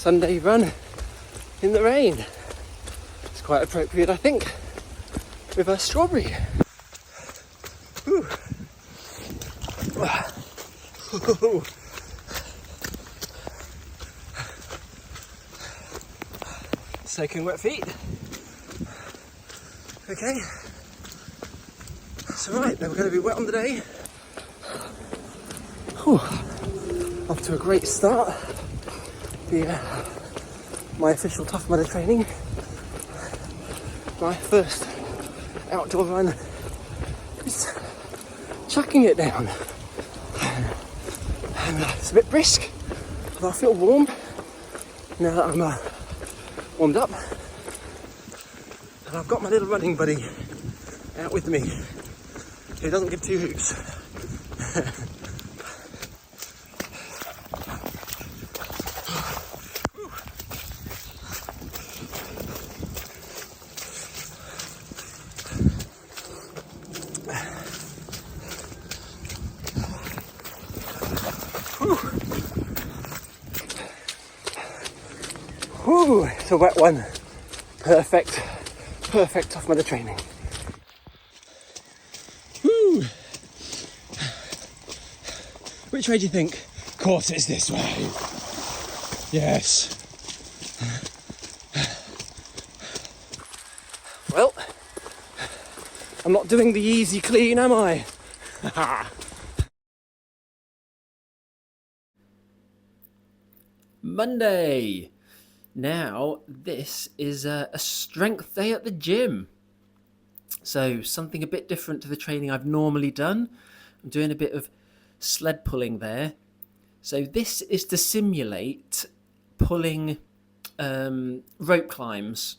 Sunday run in the rain. It's quite appropriate, I think, with a strawberry. Whew. Soaking wet feet. Okay, so right, then we're going to be wet on the day. Whew. Off to a great start. My official Tough Mudder training. My first outdoor run. Just chucking it down. And it's a bit brisk, but I feel warm now that I'm warmed up. And I've got my little running buddy out with me, who doesn't give two hoots. Whew, it's a wet one. Perfect Tough Mudder training. Whew. Which way do you think? Of course it's this way. Yes. Well, I'm not doing the easy clean, am I? Monday. Now, this is a strength day at the gym. So, something a bit different to the training I've normally done. I'm doing a bit of sled pulling there. So, this is to simulate pulling rope climbs.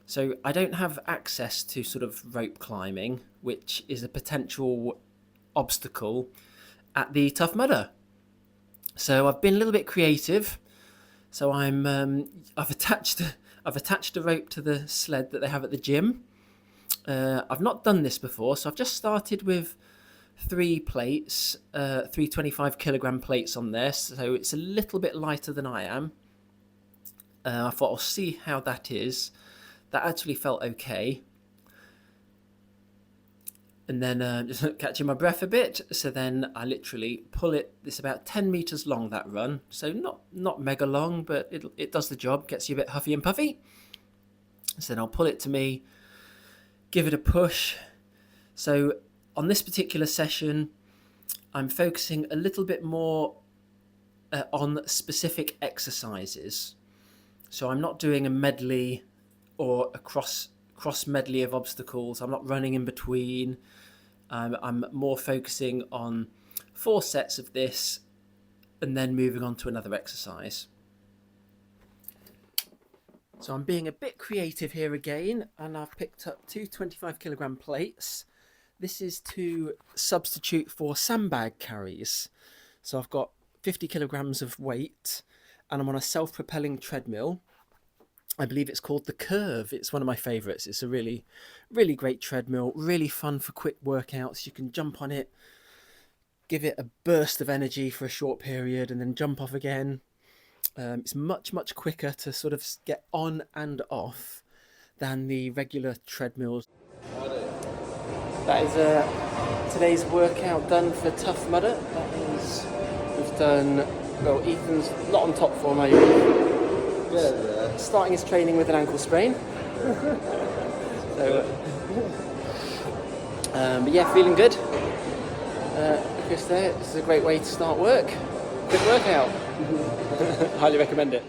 So, I don't have access to sort of rope climbing, which is a potential obstacle at the Tough Mudder. So, I've been a little bit creative. So I've attached a rope to the sled that they have at the gym. I've not done this before, so I've just started with 3 plates, 3 25-kilogram plates on there. So it's a little bit lighter than I am. I thought I'll see how that is. That actually felt okay. And then just catching my breath a bit. So then I literally pull it. It's about 10 meters long, that run. So not mega long, but it does the job. Gets you a bit huffy and puffy. So then I'll pull it to me, give it a push. So on this particular session, I'm focusing a little bit more on specific exercises. So I'm not doing a medley or a cross medley of obstacles. I'm not running in between. I'm more focusing on 4 sets of this and then moving on to another exercise. So I'm being a bit creative here again, and I've picked up 2 25-kilogram plates. This is to substitute for sandbag carries. So I've got 50 kilograms of weight, and I'm on a self-propelling treadmill. I believe it's called the Curve. It's one of my favorites. It's a really, really great treadmill, really fun for quick workouts. You can jump on it, give it a burst of energy for a short period, and then jump off again. It's much quicker to sort of get on and off than the regular treadmills. That is today's workout done for Tough Mudder. That is, we've done, well, Ethan's not on top form, are you? Yeah. Starting his training with an ankle sprain. So, but yeah, feeling good. Chris there, this is a great way to start work. Quick workout. Highly recommend it.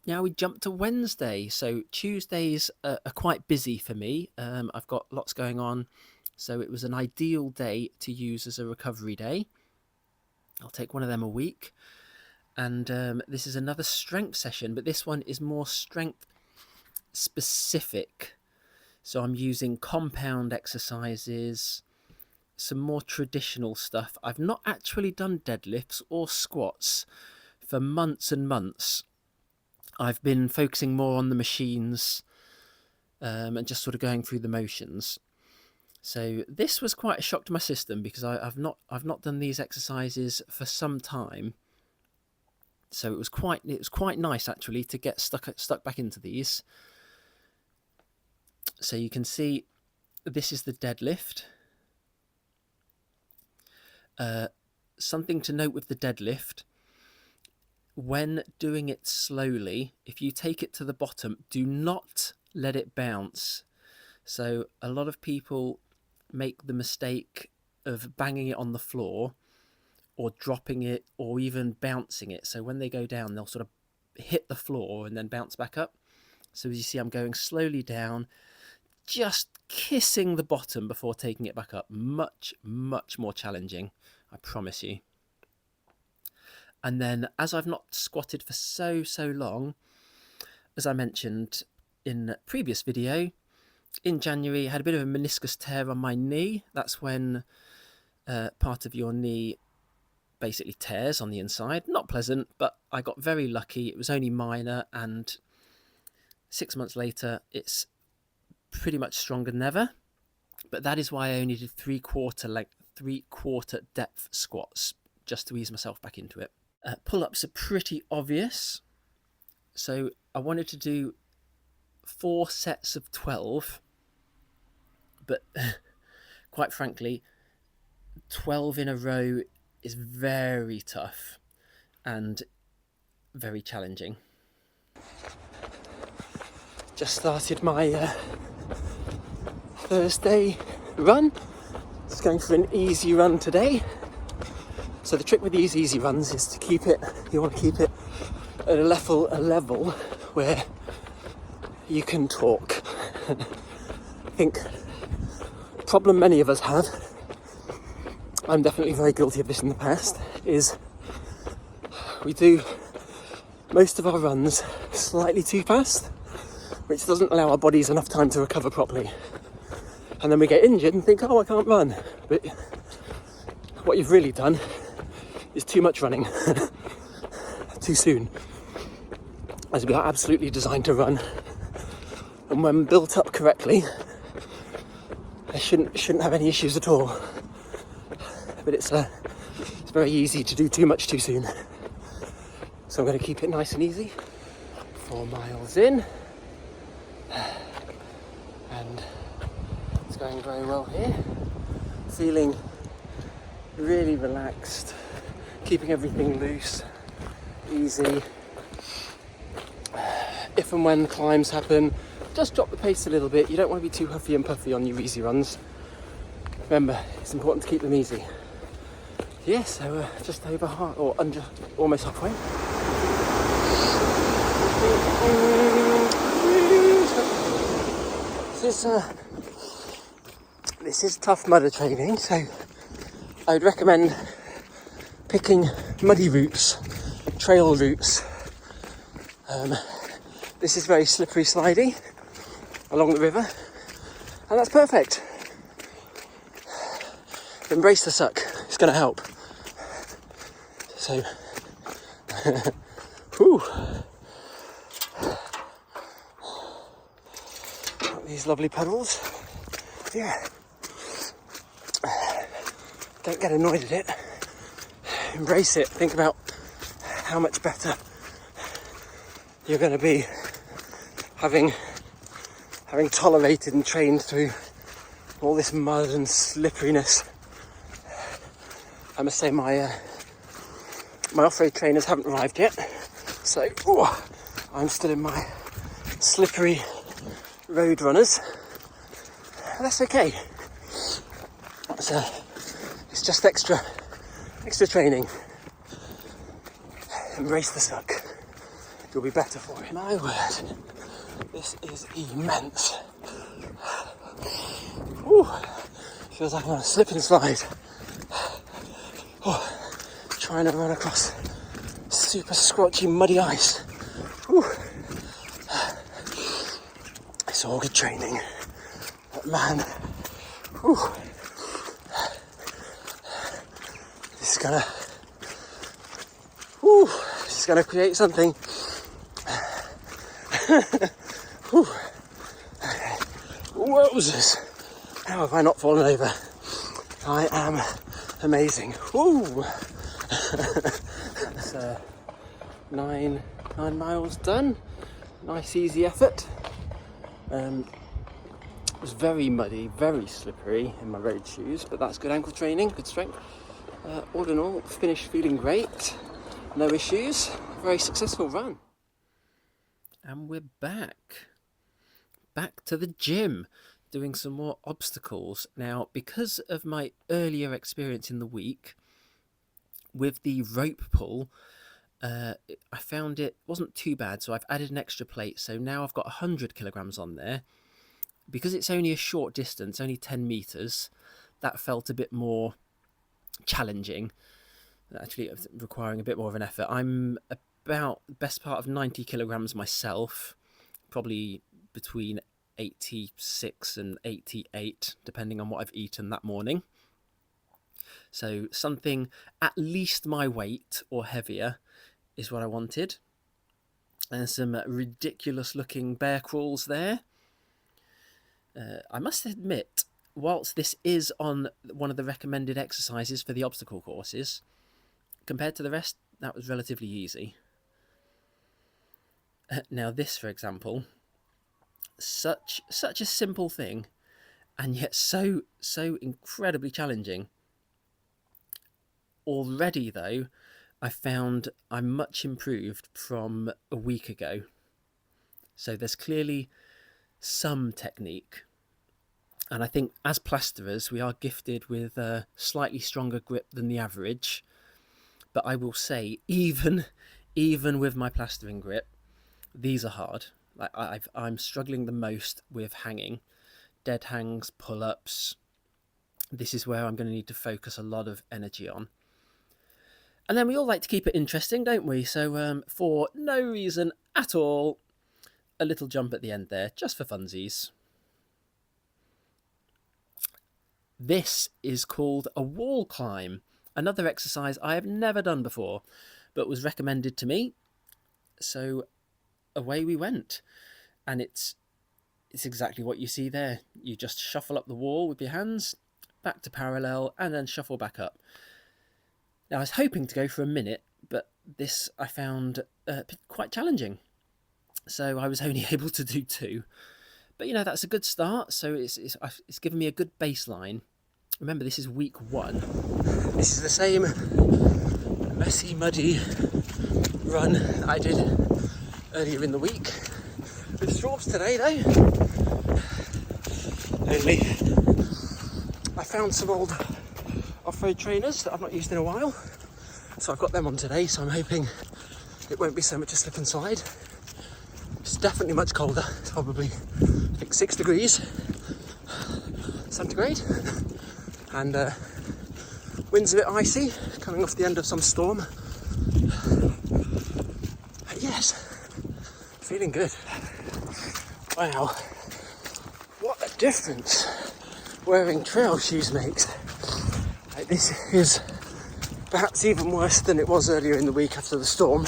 Now we jump to Wednesday. So Tuesdays are quite busy for me. I've got lots going on. So it was an ideal day to use as a recovery day. I'll take one of them a week. And this is another strength session, but this one is more strength specific. So I'm using compound exercises, some more traditional stuff. I've not actually done deadlifts or squats for months and months. I've been focusing more on the machines and just sort of going through the motions. So this was quite a shock to my system because I've not done these exercises for some time. So it was quite nice actually to get stuck back into these. So you can see this is the deadlift. Something to note with the deadlift: when doing it slowly, if you take it to the bottom, do not let it bounce. So a lot of people make the mistake of banging it on the floor or dropping it or even bouncing it. So when they go down, they'll sort of hit the floor and then bounce back up. So as you see, I'm going slowly down, just kissing the bottom before taking it back up. Much, much more challenging, I promise you. And then, as I've not squatted for so long, as I mentioned in a previous video, in January I had a bit of a meniscus tear on my knee. That's when part of your knee basically tears on the inside. Not pleasant, but I got very lucky. It was only minor, and 6 months later it's pretty much stronger than ever. But that is why I only did 3/4 depth squats, just to ease myself back into it. Pull-ups are pretty obvious, so I wanted to do 4 sets of 12, but quite frankly 12 in a row is very tough and very challenging. Just started my Thursday run. Just going for an easy run today. So the trick with these easy runs is to keep it, you want to keep it at a level where you can talk. I think the problem many of us have, I'm definitely very guilty of this in the past, is we do most of our runs slightly too fast, which doesn't allow our bodies enough time to recover properly. And then we get injured and think, oh, I can't run. But what you've really done is too much running too soon, as we are absolutely designed to run. And when built up correctly, they shouldn't have any issues at all. But it's very easy to do too much too soon. So I'm going to keep it nice and easy. 4 miles in, and it's going very well here. Feeling really relaxed, keeping everything loose, easy. If and when climbs happen, just drop the pace a little bit. You don't want to be too huffy and puffy on your easy runs. Remember, it's important to keep them easy. Yeah, so just over half, or under, almost halfway. This is tough mudder training, so I would recommend picking muddy routes, trail routes. This is very slippery, slidey along the river, and that's perfect. Embrace the suck, it's going to help. So, whew. Got these lovely puddles. Yeah. Don't get annoyed at it. Embrace it. Think about how much better you're going to be having tolerated and trained through all this mud and slipperiness. I must say my off-road trainers haven't arrived yet, so I'm still in my slippery road runners. That's okay. It's just extra training. Embrace the suck. You'll be better for it. My word, this is immense. Whew. Feels like I'm on a slip and slide. Trying to run across super squatchy muddy ice. Whew. It's all good training. But man, whew. This is gonna create something. Whew. Wowzers. How have I not fallen over? I am amazing. Woo! Let's nine miles done. Nice easy effort. It was very muddy, very slippery in my road shoes, but that's good ankle training, good strength. All in all, finished feeling great, no issues, very successful run. And we're back to the gym, doing some more obstacles. Now, because of my earlier experience in the week with the rope pull, I found it wasn't too bad, so I've added an extra plate, so now I've got 100 kilograms on there. Because it's only a short distance, only 10 meters, that felt a bit more challenging, actually requiring a bit more of an effort. I'm about the best part of 90 kilograms myself, probably between 86 and 88, depending on what I've eaten that morning. So something at least my weight or heavier is what I wanted. And some ridiculous looking bear crawls there. I must admit, whilst this is on one of the recommended exercises for the obstacle courses, compared to the rest, that was relatively easy. Now this, for example, such a simple thing, and yet so incredibly challenging. Already, though, I found I'm much improved from a week ago. So there's clearly some technique, and I think as plasterers we are gifted with a slightly stronger grip than the average, but I will say even with my plastering grip, these are hard. I'm struggling the most with hanging, dead hangs, pull-ups. This is where I'm going to need to focus a lot of energy on. And then we all like to keep it interesting, don't we? So for no reason at all, a little jump at the end there, just for funsies. This is called a wall climb, another exercise I have never done before, but was recommended to me. So away we went. And it's exactly what you see there. You just shuffle up the wall with your hands, back to parallel, and then shuffle back up. Now I was hoping to go for a minute, but this I found quite challenging. So I was only able to do 2. But, you know, that's a good start. So it's given me a good baseline. Remember, this is week 1. This is the same messy, muddy run I did earlier in the week. With straws today, though. Only I found some old off-road trainers that I've not used in a while. So I've got them on today, so I'm hoping it won't be so much a slip and slide. It's definitely much colder. It's probably, I think, 6 degrees centigrade, and wind's a bit icy, coming off the end of some storm. But yes, feeling good. Wow, what a difference wearing trail shoes makes. Like, this is perhaps even worse than it was earlier in the week after the storm,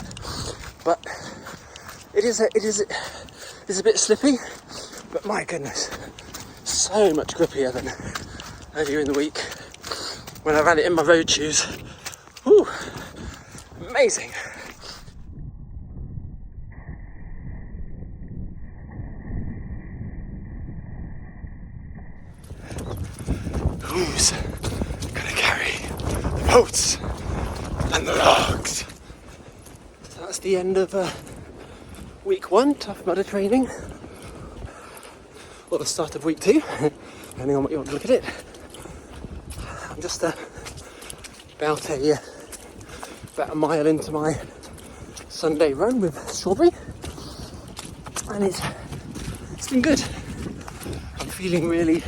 but it is a bit slippy, but my goodness, so much grippier than earlier in the week when I ran it in my road shoes. Whew, amazing. Who's gonna carry the boats and the logs? So that's the end of week 1, Tough Mudder training, or the start of week 2, depending on what you want to look at it. I'm just about a mile into my Sunday run with Strawberry, and it's been good. I'm feeling really,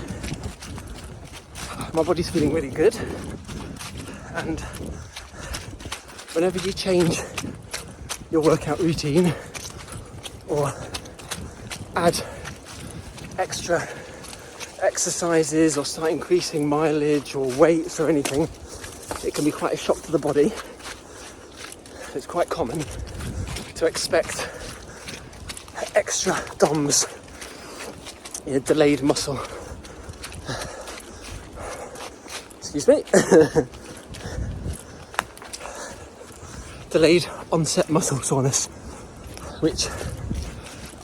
my body's feeling really good, and whenever you change your workout routine or add extra exercises or start increasing mileage or weights or anything, it can be quite a shock to the body. It's quite common to expect extra DOMs, delayed muscle. Excuse me. delayed onset muscle soreness, which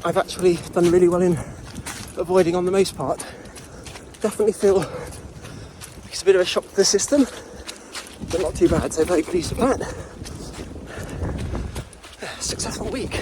I've actually done really well in avoiding on the most part. Definitely feel like it's a bit of a shock to the system, but not too bad, so very pleased with that. Successful week.